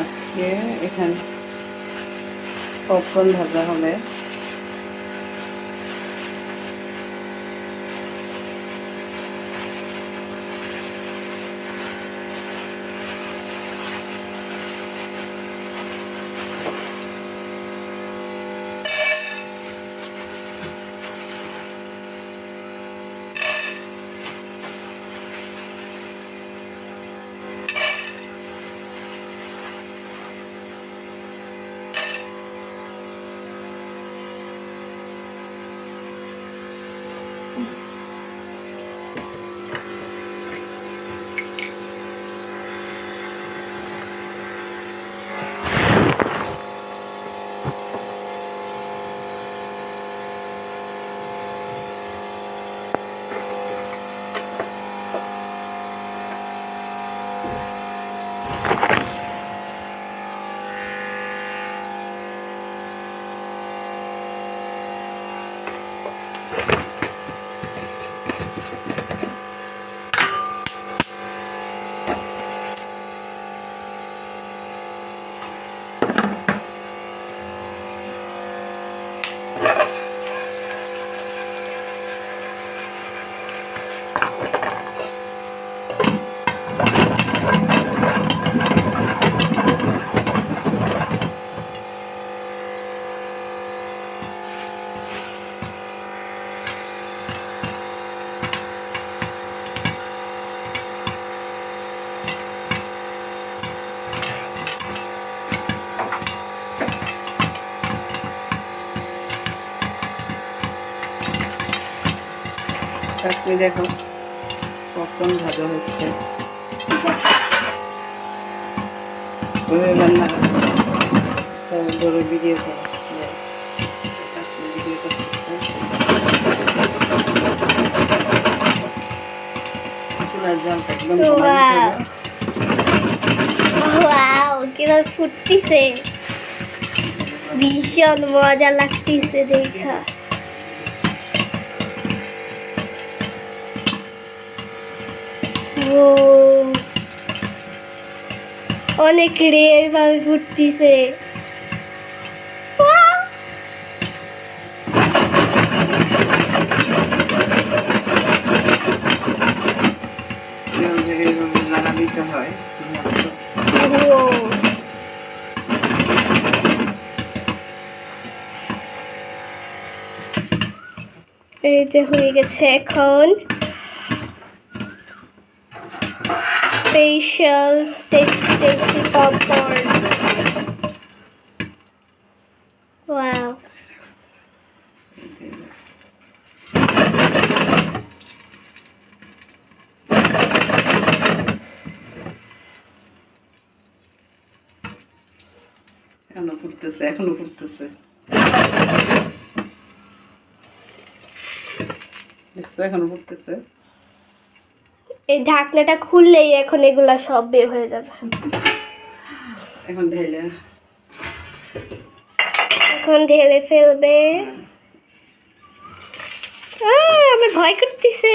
আজকে এখানে পপকর্ন ভাজা হবে। আজকে দেখো পপকর্ন ভাজা হচ্ছে, রান্না ধরো ভিডিও করে ভিডিও করতেছে। চুলার জলটা একদম কিভাবে ফুটতেছে, ভীষণ মজা লাগতেছে দেখা। অনেক রেয়ার ভাবে ফুটতেছে। এই যে হয়ে গেছে এখন স্পেশাল টেস্টি পপকর্ন। ওয়াও, এখনো ফুটতেছে। এখনো ফুটতেছে। এই ঢাকনাটা খুললেই এখন এগুলা সব বের হয়ে যাবে। এখন ঢেলে ফেলবে। আমার ভয় করতেছে।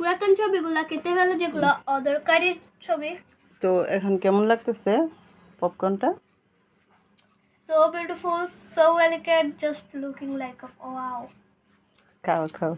পুরাতন ছবিগুলো কেটে ফেলে, যেগুলো অদরকারি ছবি। তো এখন কেমন লাগতেছে পপকর্নটা? So beautiful, so elegant, just looking like a wow. খাও খাও।